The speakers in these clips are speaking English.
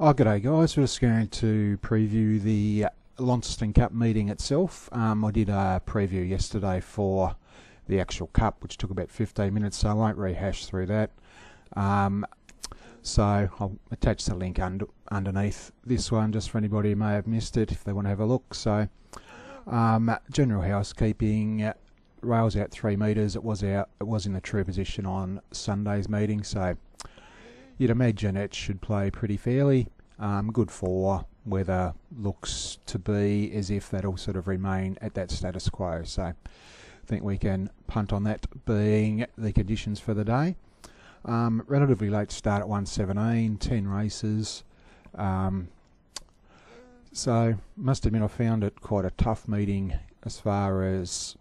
Oh, g'day guys. We're just going to preview the Launceston Cup meeting itself. I did a preview yesterday for the actual cup, which took about 15 minutes, so I won't rehash through that. So I'll attach the link underneath this one, just for anybody who may have missed it, if they want to have a look. So, general housekeeping. Rails out 3 metres. It was in the true position on Sunday's meeting, so you'd imagine it should play pretty fairly. Good for weather looks to be as if that'll sort of remain at that status quo. So I think we can punt on that being the conditions for the day. Relatively late start at 1:17, 10 races. So must admit I found it quite a tough meeting as far as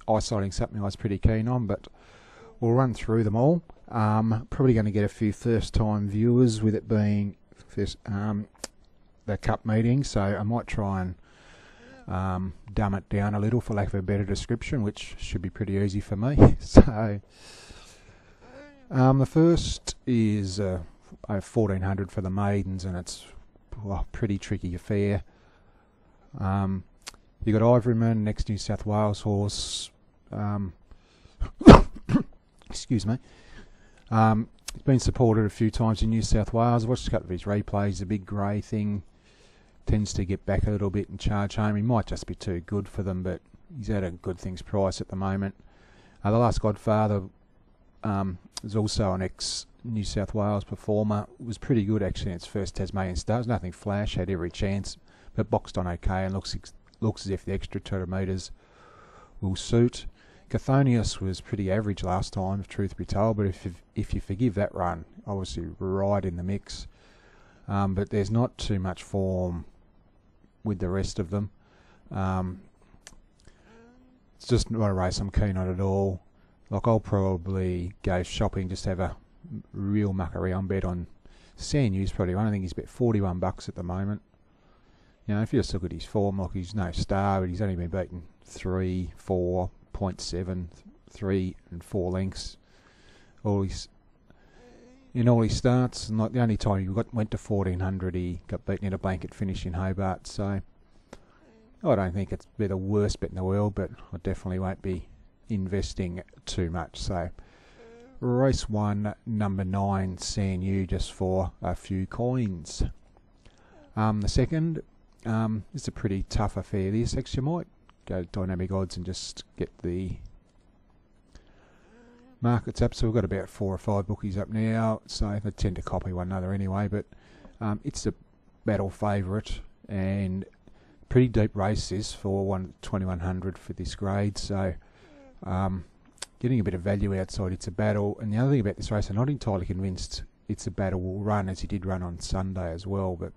isolating something I was pretty keen on, but we'll run through them all. Probably going to get a few first-time viewers with it being the cup meeting, so I might try and dumb it down a little, for lack of a better description, which should be pretty easy for me. So the first is 1400 for the maidens, and it's a pretty tricky affair. You got Ivoryman, next New South Wales horse. Excuse me. He's been supported a few times in New South Wales. I watched a couple of his replays. The big grey thing tends to get back a little bit and charge home. He might just be too good for them, but he's at a good things price at the moment. The Last Godfather is also an ex-New South Wales performer. It was pretty good actually in its first Tasmanian start. It was nothing flash, had every chance, but boxed on okay and looks as if the extra 2 metres will suit. Cathonius was pretty average last time, if truth be told, but if you forgive that run, obviously right in the mix. But there's not too much form with the rest of them. It's just not a race I'm keen on at all. Like, I'll probably go shopping, just have a real muck around bet on Sanew's probably one. I think he's about $41 at the moment. You know, if you just look at his form, like, he's no star, but he's only been beaten 3, 4, 0.7, 3 and 4 lengths in all his starts, and like the only time he went to 1400 he got beaten in a blanket finish in Hobart. So I don't think it's the worst bet in the world, but I definitely won't be investing too much. So race 1, number 9, Sanu, just for a few coins. The second, it's a pretty tough affair. This actually might go to dynamic odds and just get the markets up. So we've got about 4 or 5 bookies up now, so they tend to copy one another anyway, but it's a battle favourite and pretty deep races for 2100 for this grade, so getting a bit of value outside. It's a battle, and the other thing about this race, I'm not entirely convinced it's a battle will run as he did run on Sunday as well, but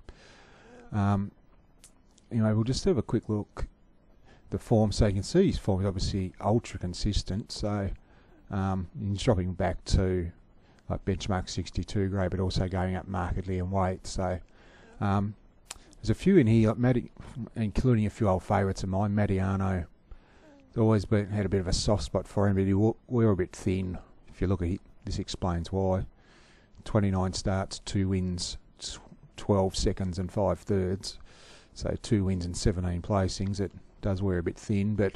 anyway, we'll just have a quick look the form, so you can see his form is obviously ultra consistent. So he's dropping back to like benchmark 62 grade, but also going up markedly in weight. So there's a few in here, like including a few old favourites of mine. Madiano always had a bit of a soft spot for him, but we were a bit thin. If you look at it, this explains why. 29 starts, 2 wins, 12 seconds and 5 thirds. So 2 wins and 17 placings. It does wear a bit thin, but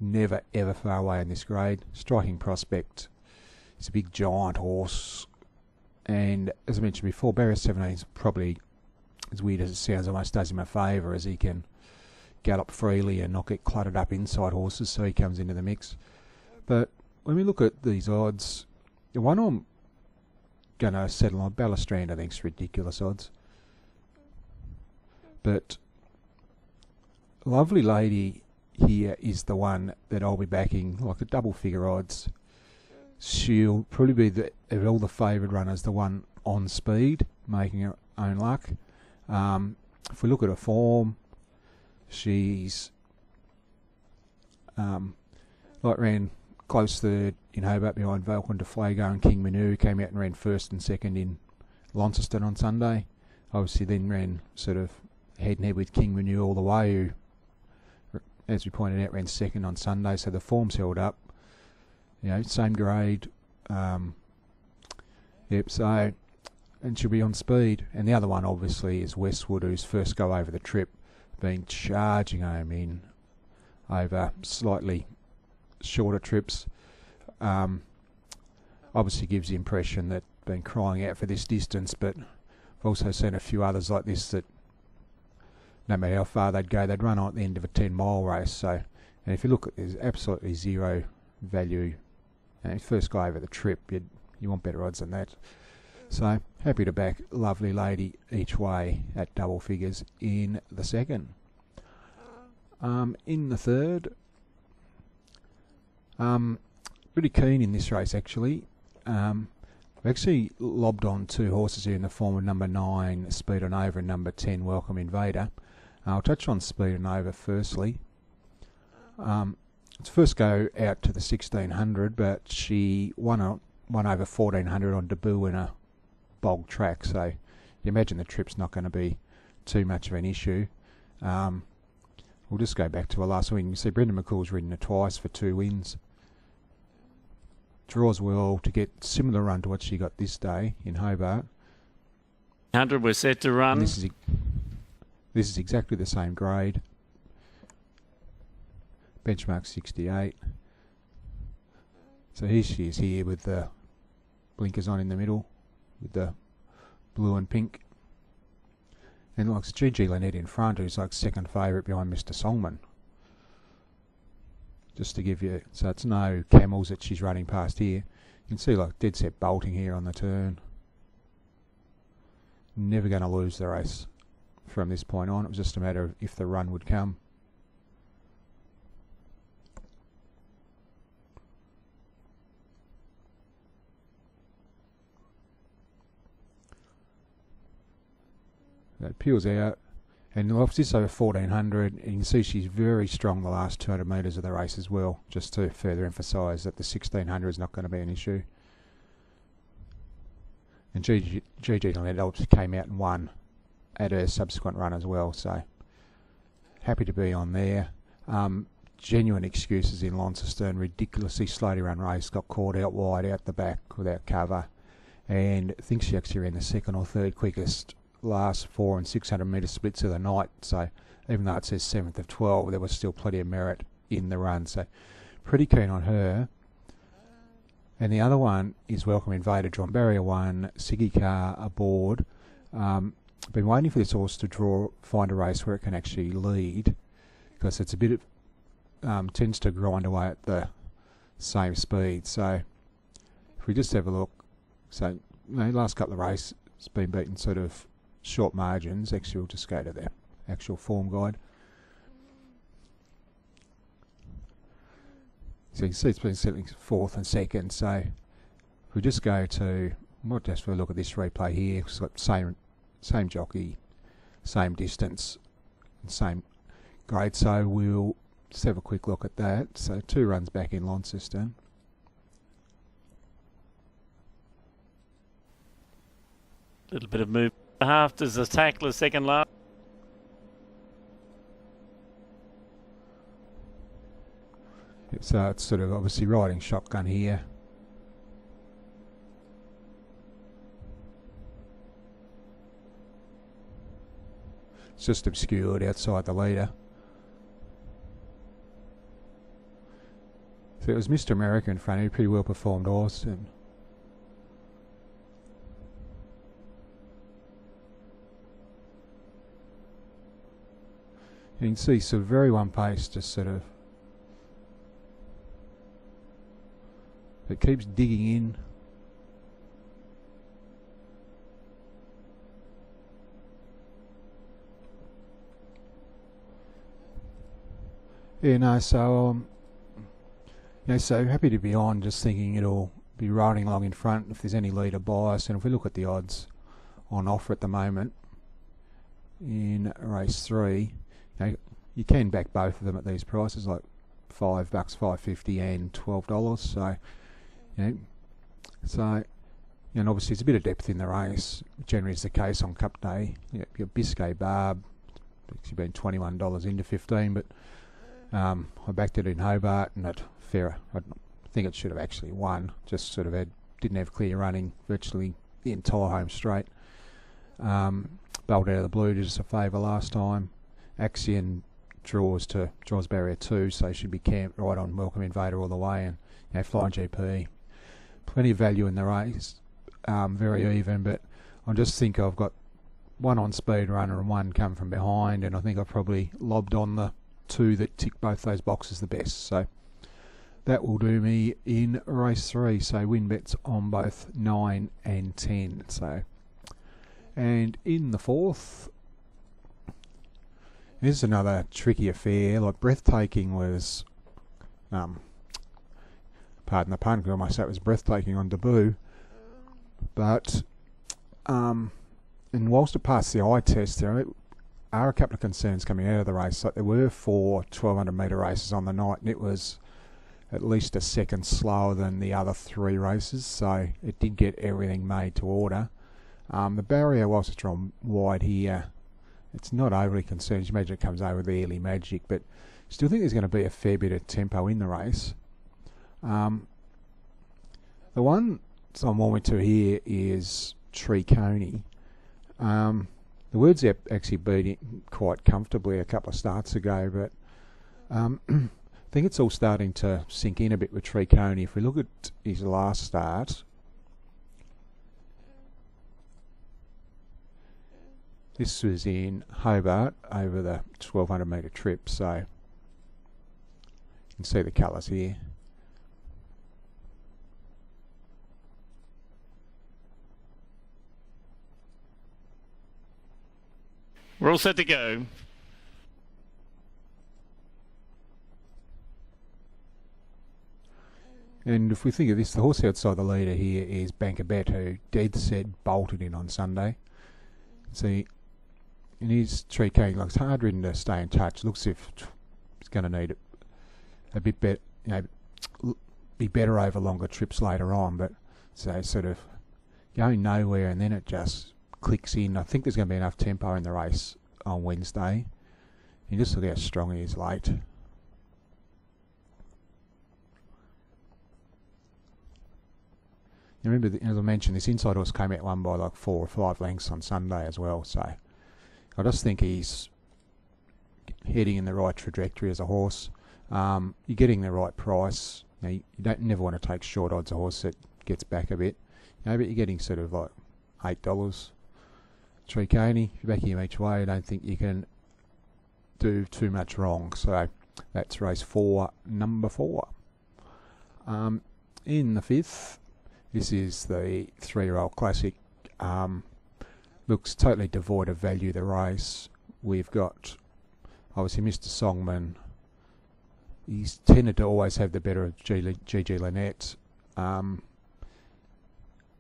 never ever far away in this grade. Striking prospect. He's a big giant horse, and as I mentioned before, barrier 17 is probably, as weird as it sounds, almost does him a favour, as he can gallop freely and not get cluttered up inside horses, so he comes into the mix. But when we look at these odds, the one I'm going to settle on, Ballastrand, I think is ridiculous odds. But Lovely Lady here is the one that I'll be backing, like a double figure odds. She'll probably be, of all the favoured runners, the one on speed, making her own luck. If we look at her form, she's ran close third in Hobart behind Vulcan de Flago and King Manu, came out and ran first and second in Launceston on Sunday. Obviously then ran sort of head and head with King Manu all the way, who, as we pointed out, ran second on Sunday, so the form's held up. You know, same grade. Yep, so and she'll be on speed. And the other one obviously is Westwood, whose first go over the trip, been charging home in over slightly shorter trips. Obviously gives the impression that been crying out for this distance, but I've also seen a few others like this that no matter how far they'd go, they'd run on at the end of a 10-mile race. So, and if you look at, there's absolutely zero value. And first guy over the trip, you want better odds than that. So happy to back Lovely Lady each way at double figures in the second. In the third, pretty keen in this race actually. I've actually lobbed on two horses here in the form of number 9 Speed and Over and number 10 Welcome Invader. I'll touch on Speed and Over firstly. It's first go out to the 1600, but she won over 1400 on debut in a bog track, so you imagine the trip's not going to be too much of an issue. We'll just go back to her last win. You see Brendan McCool's ridden her twice for 2 wins. Draws well to get similar run to what she got this day in Hobart. 100 was set to run. This is exactly the same grade. Benchmark 68. So here she is here with the blinkers on in the middle with the blue and pink. And like Gigi Lynette in front, who's like second favourite behind Mr. Songman. Just to give you, so it's no camels that she's running past here. You can see like dead set bolting here on the turn. Never going to lose the race from this point on. It was just a matter of if the run would come. That peels out, and off this over 1400, and you can see she's very strong the last 200 metres of the race as well, just to further emphasise that the 1600 is not going to be an issue. And Gigi Lynette came out and won at her subsequent run as well, so happy to be on there. Genuine excuses in Launceston, ridiculously slowly run race, got caught out wide out the back without cover, and I think she actually ran the second or third quickest last 400 and 600 metre splits of the night. So even though it says 7th of 12, there was still plenty of merit in the run. So pretty keen on her. And the other one is Welcome Invader, John Barrier 1, Siggy Car aboard. Been waiting for this horse to find a race where it can actually lead, because it's a bit of, tends to grind away at the same speed. So if we just have a look, so last couple of races it's been beaten sort of short margins. Actually, we'll just go to the actual form guide. So you can see it's been settling 4th and 2nd. So if we just go to, might just for a look at this replay here. It's got same jockey, same distance, and same grade. So we'll just have a quick look at that. So 2 runs back in Launceston. Little bit of move. Half does the tackler second last. So it's sort of obviously riding shotgun here. It's just obscured outside the leader. So it was Mr. America in front of him, pretty well performed horse. And you can see sort of very one pace, just sort of, it keeps digging in. Yeah, no, so so happy to be on, just thinking it'll be riding along in front if there's any leader bias. And if we look at the odds on offer at the moment in race 3, you can back both of them at these prices, like $5, $5.50 and $12. So, and obviously there's a bit of depth in the race. Generally is the case on Cup Day. You've got Biscay Barb, it's been $21 into 15, but I backed it in Hobart, and at fair, I think it should have actually won. Just sort of didn't have clear running virtually the entire home straight. Bowled out of the blue, did us a favour last time. Axion draws barrier 2, so should be camped right on Welcome Invader all the way, and Flying GP. Plenty of value in the race, very even, but I just think I've got one on Speed Runner and one come from behind, and I think I've probably lobbed on the two that tick both those boxes the best. So that will do me in race 3. So win bets on both 9 and 10. So, and in the 4th, this is another tricky affair. Like Breathtaking was, pardon the pun, because I almost say it was breathtaking on debut, but and whilst it passed the eye test, there are a couple of concerns coming out of the race. Like there were 4 1200 metre races on the night, and it was at least a second slower than the other 3 races, so it did get everything made to order. The barrier, whilst it's drawn wide here, it's not overly concerned. You imagine it comes over the early magic, but still think there's going to be a fair bit of tempo in the race. The one I'm wanting to here is Tree Coney. The Words actually beat it quite comfortably a couple of starts ago, but I think it's all starting to sink in a bit with Tree Coney. If we look at his last start, this was in Hobart over the 1200 metre trip, so you can see the colours here. We're all set to go. And if we think of this, the horse outside the leader here is Banker Bet, who dead set bolted in on Sunday. See, in his Tree Coney, like, it's hard ridden to stay in touch. Looks as if it's going to need a bit better, be better over longer trips later on. But so sort of going nowhere, and then it just clicks in. I think there's going to be enough tempo in the race on Wednesday. You just look how strong he is late. You remember, as I mentioned, this inside horse came out won by like 4 or 5 lengths on Sunday as well. So I just think he's heading in the right trajectory as a horse. You're getting the right price. You don't never want to take short odds a horse that gets back a bit. But you're getting sort of like $8. Tree Coney, if you're backing him each way, I don't think you can do too much wrong. So that's race 4, number 4. In the 5th, this is the 3-year-old classic. Looks totally devoid of value, the race. We've got, obviously, Mr. Songman. He's tended to always have the better of GG Lynette.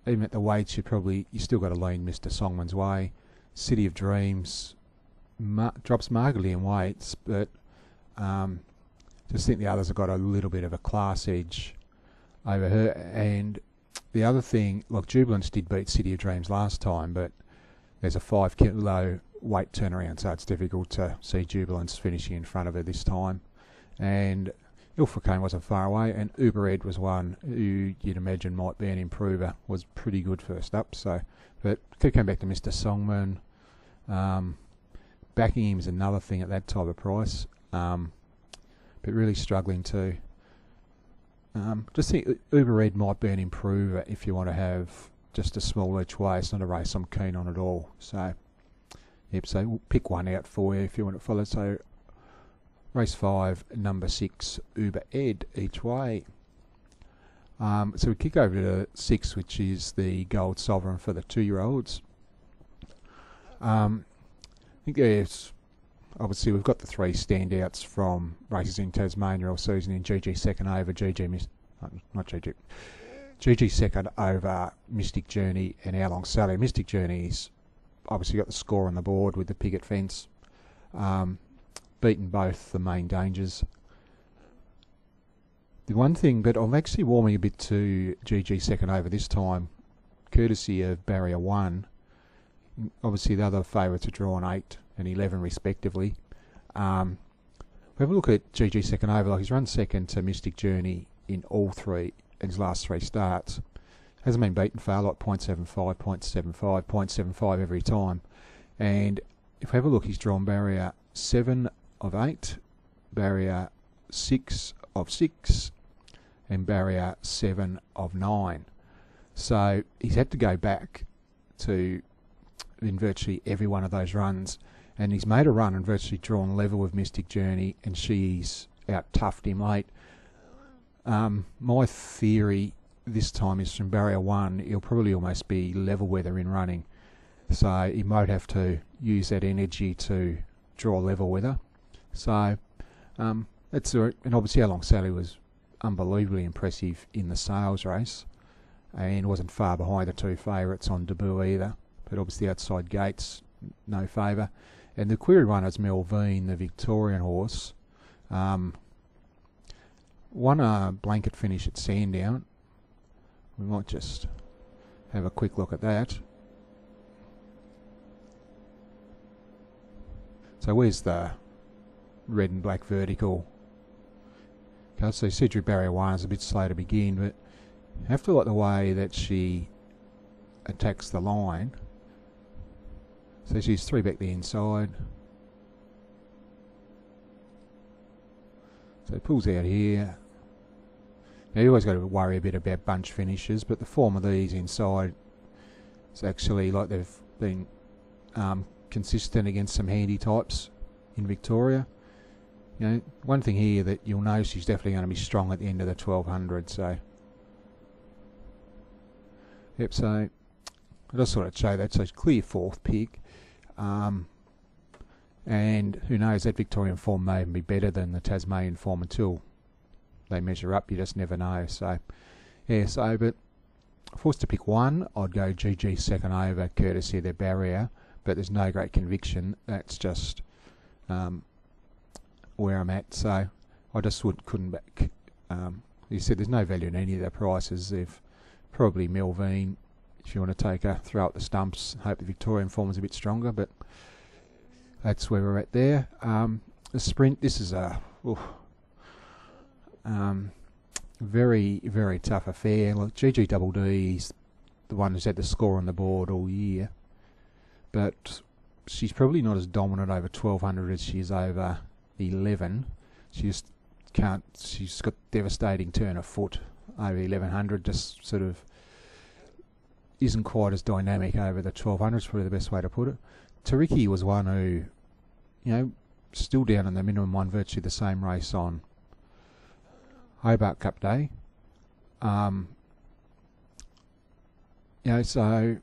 Even at the weights, you still got to lean Mr. Songman's way. City of Dreams drops markedly in weights, but just think the others have got a little bit of a class edge over her. And the other thing, like Jubilance did beat City of Dreams last time, but there's a 5 kilo weight turnaround, so it's difficult to see Jubilance finishing in front of her this time. And Ilfracane wasn't far away, and Uber Ed was one who you'd imagine might be an improver. Was pretty good first up, so. But could come back to Mr. Songman. Backing him is another thing at that type of price, but really struggling to. Just think Uber Ed might be an improver if you want to have just a small each way. It's not a race I'm keen on at all. So, yep. So we'll pick one out for you if you want to follow. So. Race 5, number 6, Uber Ed each way. So we kick over to 6, which is the Gold Sovereign for the 2-year-olds. I think there's, obviously we've got the 3 standouts from races in Tasmania all season in GG second over, GG second over Mystic Journey and How Long Sally. Mystic Journey's obviously got the score on the board with the picket fence. Beaten both the main dangers. The one thing, but I'm actually warming a bit to GG second over this time, courtesy of Barrier 1. Obviously the other favourites are drawn 8 and 11 respectively. We have a look at GG second over, like he's run second to Mystic Journey in all 3, in his last 3 starts. Hasn't been beaten far, like 0.75, 0.75, 0.75 every time. And if we have a look, he's drawn barrier 7 of 8, barrier 6 of 6, and barrier 7 of 9. So he's had to go back to in virtually every one of those runs, and he's made a run and virtually drawn level with Mystic Journey, and she's out-toughed him late. My theory this time is from barrier 1, he'll probably almost be level with her in running. So he might have to use that energy to draw level with her. So that's and obviously How Long Sally was unbelievably impressive in the sales race, and wasn't far behind the two favourites on debut either. But obviously outside gates, no favour. And the query runner's Melvine, the Victorian horse, won a blanket finish at Sandown. We might just have a quick look at that. So where's the red and black vertical? Okay, so Cedric barrier 1 is a bit slow to begin, but I have to like the way that she attacks the line. So she's 3 back the inside. So it pulls out here. Now you always got to worry a bit about bunch finishes, but the form of these inside is actually like they've been consistent against some handy types in Victoria. You know, one thing here that you'll notice, she's definitely going to be strong at the end of the 1200. So, yep. So I just thought I'd show that. So it's clear 4th pick. And who knows, that Victorian form may even be better than the Tasmanian form until they measure up. You just never know. So, yeah, but forced to pick one, I'd go GG second over, courtesy of their barrier, but there's no great conviction. That's just where I'm at. So I just couldn't back. You said there's no value in any of their prices. They've probably Melvine, if you want to take a throw at the stumps. Hope the Victorian form is a bit stronger, but that's where we're at there. The sprint, this is a very, very tough affair. Look, GG is the one who's had the score on the board all year, but she's probably not as dominant over 1200 as she is over 11. She just can't. She's got devastating turn of foot over 1100. Just sort of isn't quite as dynamic over the 1200. Is probably the best way to put it. Tariki was one who, you know, still down in the minimum one, virtually the same race on Hobart Cup Day. You know, so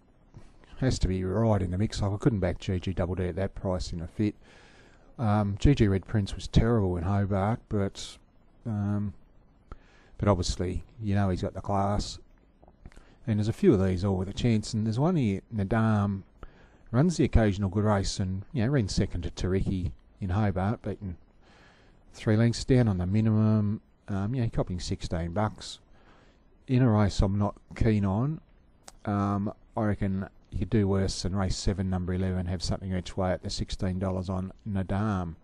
has to be right in the mix. Like, I couldn't back GG at that price in a fit. GG Red Prince was terrible in Hobart, but obviously, you know, he's got the class. And there's a few of these all with a chance. And there's one here, Nadam, runs the occasional good race, and ran second to Tariki in Hobart, beaten 3 lengths down on the minimum. Copying $16 in a race I'm not keen on. I reckon you could do worse than race 7, number 11, have something each way at the $16 on Nadam.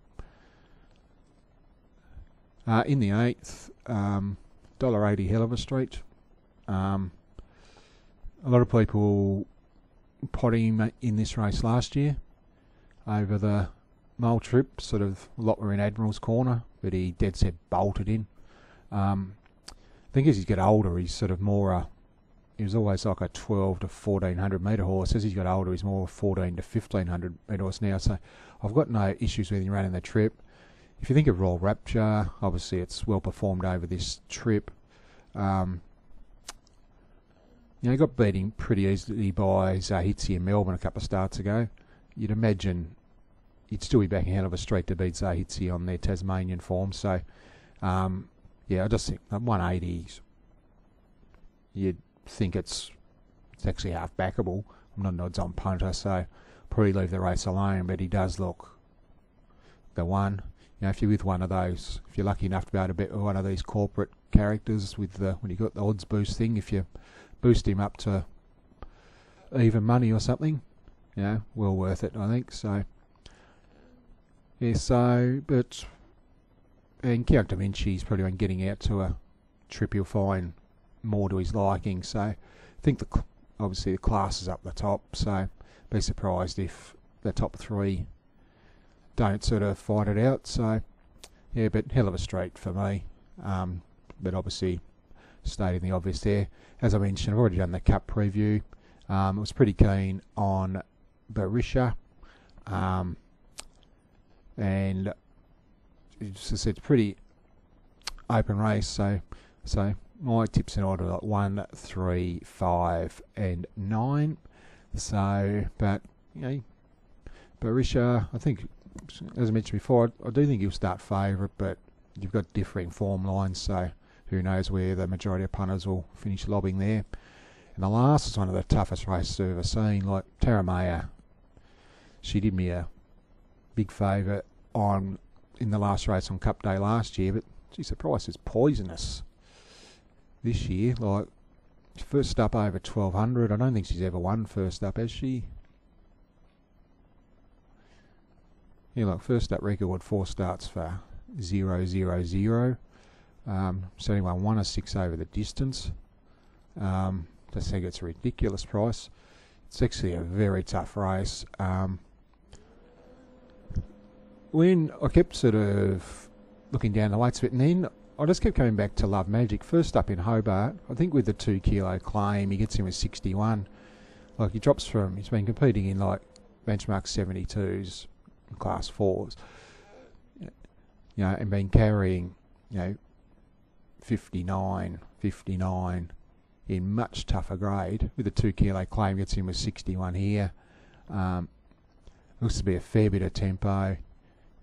In the 8th, $1.80 Hell of a Street. A lot of people potted him in this race last year over the mole trip. Sort of a lot were in Admiral's corner, but he dead set bolted in. I think as he's get older, he's sort of more he was always like a 12 to 1400 metre horse. As he's got older, he's more 14 to 1500 metre horse now. So I've got no issues with him running the trip. If you think of Royal Rapture, obviously it's well performed over this trip. He got beaten pretty easily by Zahitsi in Melbourne a couple of starts ago. You'd imagine he'd still be back in Hell of a Street to beat Zahitsi on their Tasmanian form. So, I just think 180s, you'd think it's actually half backable. I'm not an odds-on punter, so probably leave the race alone, but he does look the one. If you're with one of those, if you're lucky enough to be able to bet one of these corporate characters with when you got the odds boost thing, if you boost him up to even money or something, well worth it, I think. So, and Count Da Vinci's probably when getting out to a trip he'll find more to his liking. So think obviously the class is up the top, so be surprised if the top three don't sort of fight it out. So yeah, but hell of a straight for me. But obviously stating the obvious there. As I mentioned, I've already done the Cup preview. I was pretty keen on Barisha, and it's a pretty open race. So my tips in order like 1, 3, 5, and 9. So, but you know, Barisha, I think, as I mentioned before, I do think he'll start favourite, but you've got differing form lines, so who knows where the majority of punters will finish lobbing there. And the last is one of the toughest races I've ever seen. Like Taramaya, she did me a big favour in the last race on Cup Day last year, but geez, the price is poisonous this year. Like first up over 1200. I don't think she's ever won first up, has she? Yeah, like first up record 4 starts for 0, 0, 0. So anyone 1 or 6 over the distance. I think it's a ridiculous price. It's actually a very tough race. When I kept sort of looking down the weights a bit, and then I just kept coming back to Love Magic. First up in Hobart, I think with the 2 kilo claim, he gets in with 61. Like he's been competing in like benchmark 72s, class 4s, you know, and been carrying, 59 in much tougher grade. With the 2 kilo claim, gets in with 61 here. Looks to be a fair bit of tempo.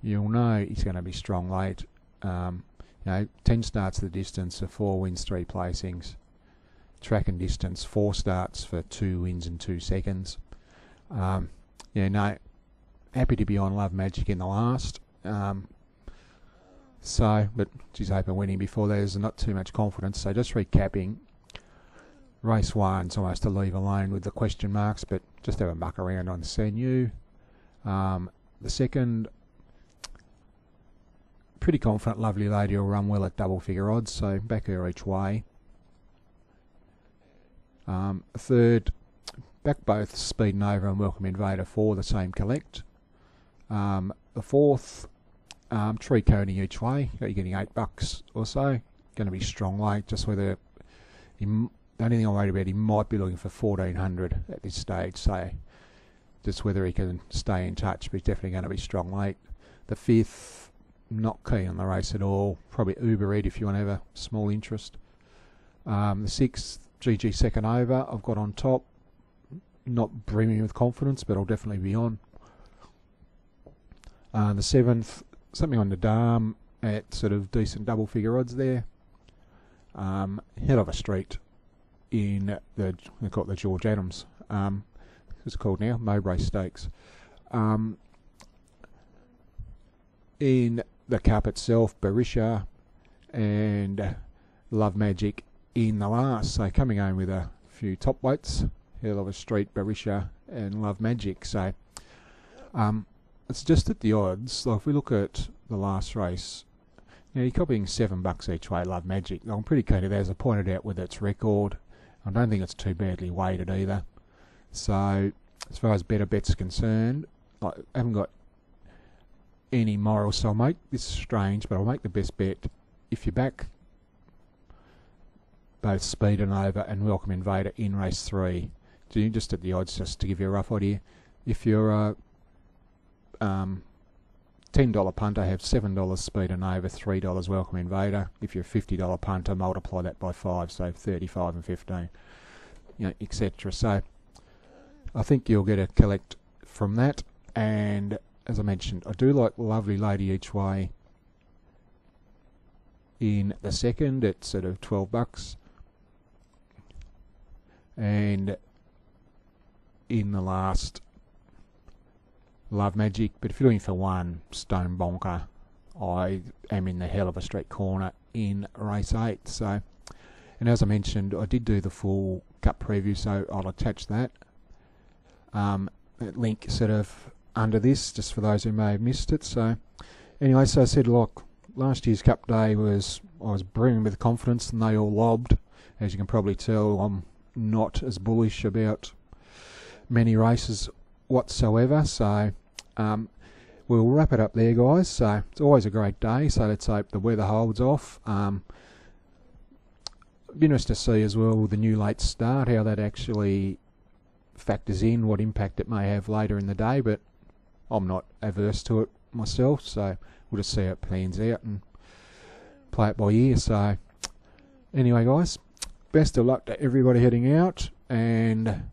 You'll know he's going to be strong late. 10 starts the distance for 4 wins, 3 placings. Track and distance, 4 starts for 2 wins and 2 seconds. Happy to be on Love Magic in the last. But she's open winning before there's not too much confidence. So just recapping, race 1's almost to leave alone with the question marks, but just have a muck around on Senu. The second, pretty confident Lovely Lady will run well at double figure odds, so back her each way. Third, back both Speed Nova and Welcome Invader for the same collect. The fourth, Tree Coney each way. You're getting $8 or so. Going to be strong late. Just whether the only thing I'm worried about, he might be looking for 1400 at this stage. So just whether he can stay in touch, but he's definitely going to be strong late. The fifth, not keen on the race at all. Probably Uber Eat if you want to have a small interest. The sixth, GG second over, I've got on top. Not brimming with confidence, but I'll definitely be on. The seventh, something on the Dam at sort of decent double figure odds there. Head of a street in they call it the George Adams. What's it called now? Mowbray Stakes. In the Cup itself, Barisha and Love Magic in the last. So coming home with a few top weights. Head of a street, Barisha and Love Magic. So it's just at the odds. Like if we look at the last race, you're copying $7 each way, Love Magic. I'm pretty keen to that, as I pointed out with its record. I don't think it's too badly weighted either. So as far as better bets are concerned, I haven't got any moral, so I'll make this strange, but I'll make the best bet if you back both Speed and Nova and Welcome Invader in race 3. Just at the odds, just to give you a rough idea. If you're a $10 punter, have $7 Speed and Nova, $3 Welcome Invader. If you're a $50 punter, multiply that by 5, so 35 and 15, etc. So I think you'll get a collect from that. And as I mentioned, I do like Lovely Lady each way in the second at sort of $12. And in the last, Love Magic. But if you're looking for one stone bonker, I am in the hell of a straight corner in race 8. So, and as I mentioned, I did do the full Cup preview, so I'll attach that. That link sort of under this, just for those who may have missed it. So anyway, so I said, look, last year's Cup Day I was brimming with confidence, and they all lobbed. As you can probably tell, I'm not as bullish about many races whatsoever. So we'll wrap it up there, guys. So it's always a great day, so let's hope the weather holds off. Be interesting to see as well the new late start, how that actually factors in, what impact it may have later in the day, but I'm not averse to it myself, so we'll just see how it plans out and play it by ear. So anyway, guys, best of luck to everybody heading out, and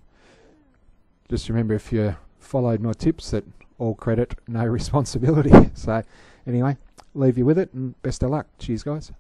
just remember, if you followed my tips, that all credit, no responsibility. So anyway, leave you with it, and best of luck. Cheers, guys.